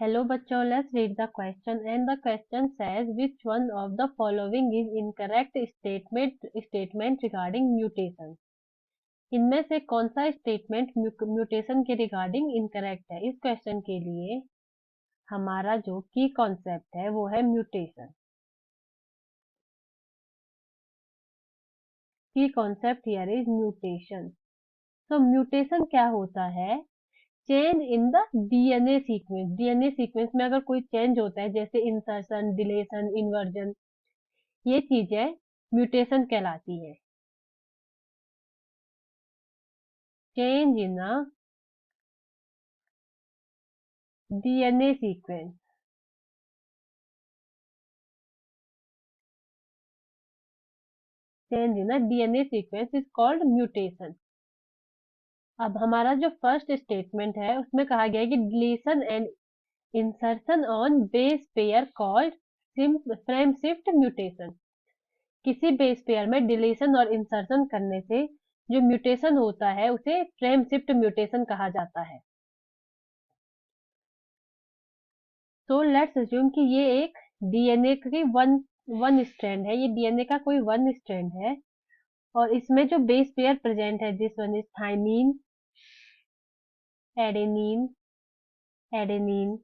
Hello बच्चों, let's read the question and the question says which one of the following is incorrect statement regarding mutation. इनमें से कौन सा statement mutation के regarding incorrect है? इस क्वेश्चन के लिए हमारा जो की कॉन्सेप्ट है वो है म्यूटेशन। की कॉन्सेप्ट हियर इज म्यूटेशन। तो म्यूटेशन क्या होता है? Change in the DNA sequence. DNA sequence में अगर कोई चेंज होता है जैसे इंसर्शन, डिलेशन, इन्वर्जन, ये चीजें म्यूटेशन कहलाती है। Change in a DNA sequence, change in a DNA sequence is called mutation. अब हमारा जो फर्स्ट स्टेटमेंट है उसमें कहा गया है कि deletion and insertion on base pair called frame shift mutation. किसी बेस पेयर में डिलीशन और इंसर्शन करने से जो म्यूटेशन होता है उसे फ्रेम शिफ्ट म्यूटेशन कहा जाता है। तो लेट्स अज्यूम कि ये एक डीएनए की वन स्ट्रैंड है। ये डीएनए का कोई वन स्ट्रैंड है और इसमें जो बेस पेयर प्रेजेंट है this one is thymine, adenine, adenine,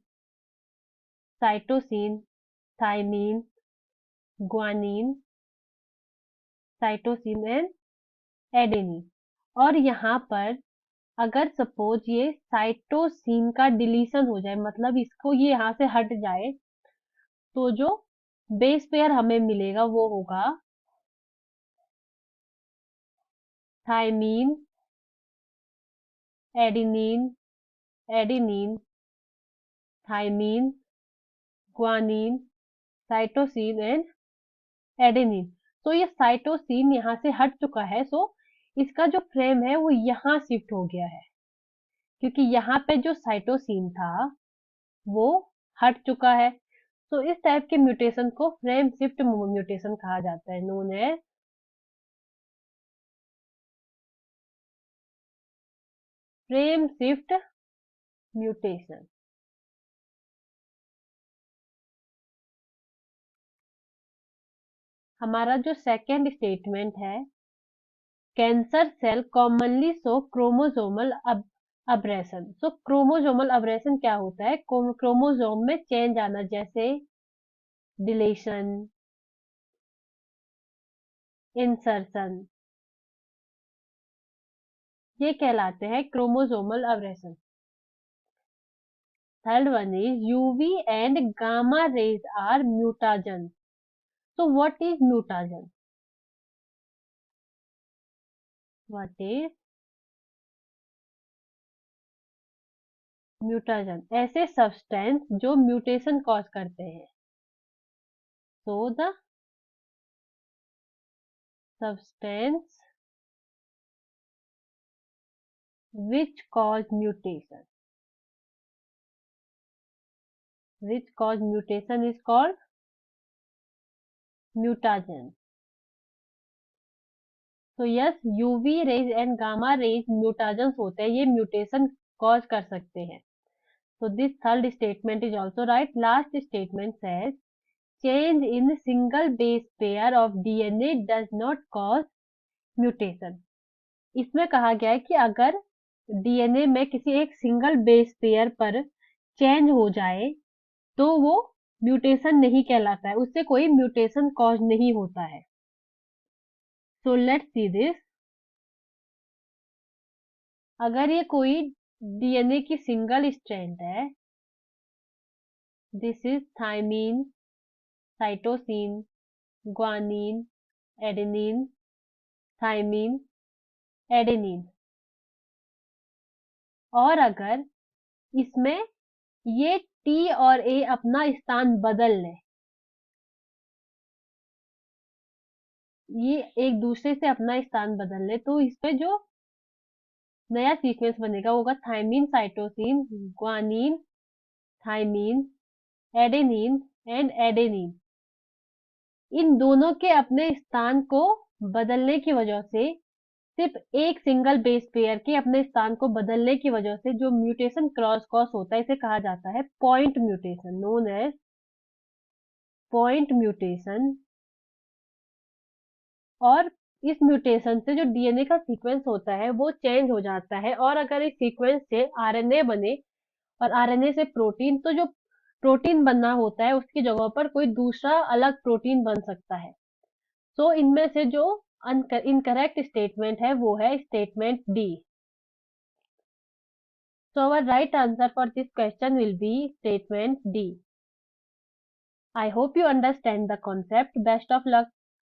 cytosine, thymine, guanine, cytosine and adenine. और यहाँ पर अगर सपोज ये साइटोसिन का डिलीशन हो जाए, मतलब इसको ये यहाँ से हट जाए, तो जो बेस पेयर हमें मिलेगा वो होगा thymine, adenine, adenine, thymine, guanine, cytosine and adenine. तो ये साइटोसिन यहाँ से हट चुका है, सो इसका जो फ्रेम है वो यहाँ शिफ्ट हो गया है, क्योंकि यहाँ पे जो साइटोसिन था वो हट चुका है। तो इस टाइप के म्यूटेशन को फ्रेम शिफ्ट म्यूटेशन कहा जाता है, known as frame shift mutation. हमारा जो सेकेंड स्टेटमेंट है, cancer cell commonly show chromosomal aberration. So chromosomal aberration क्या होता है? क्रोमोसोम में चेंज आना, जैसे डिलेशन, इंसर्शन, ये कहलाते हैं chromosomal aberration. Third one is UV and gamma rays are mutagen. So what is mutagen? What is mutagen? ऐसे सब्सटेंस जो म्यूटेशन कॉज करते हैं। So the substance which cause mutation, is called mutagen. तो yes, UV rays and gamma raise mutagens होते हैं, ये mutation cause कर सकते हैं। तो this third statement is also right. Last statement says change in single base pair of DNA does not cause mutation. इसमें कहा गया है कि अगर डीएनए में किसी एक सिंगल बेस पेयर पर चेंज हो जाए तो वो म्यूटेशन नहीं कहलाता है, उससे कोई म्यूटेशन कॉज नहीं होता है। So let's see this. अगर ये कोई डीएनए की सिंगल स्ट्रैंड है, this is thymine, cytosine, guanine, adenine, thymine, adenine, और अगर इसमें ये टी और ए अपना स्थान बदल ले, ये एक दूसरे से अपना स्थान बदल ले, तो इसमें जो नया सीक्वेंस बनेगा वो होगा thymine, cytosine, guanine, thymine, adenine and adenine. इन दोनों के अपने स्थान को बदलने की वजह से सिर्फ एक सिंगल बेस पेयर के अपने स्थान को बदलने की वजह से जो म्यूटेशन क्रॉस कॉज होता है इसे कहा जाता है point mutation, known as point mutation. और इस म्यूटेशन से जो डीएनए का सीक्वेंस होता है वो चेंज हो जाता है, और अगर इस सीक्वेंस से आरएनए बने और आरएनए से प्रोटीन, तो जो प्रोटीन बनना होता है उसकी जगह पर कोई दूसरा अलग प्रोटीन बन सकता है। सो इनमें से जो इनकरेक्ट स्टेटमेंट है वो है statement D. So our right answer for this question will be statement D. I hope you understand the concept. Best of luck.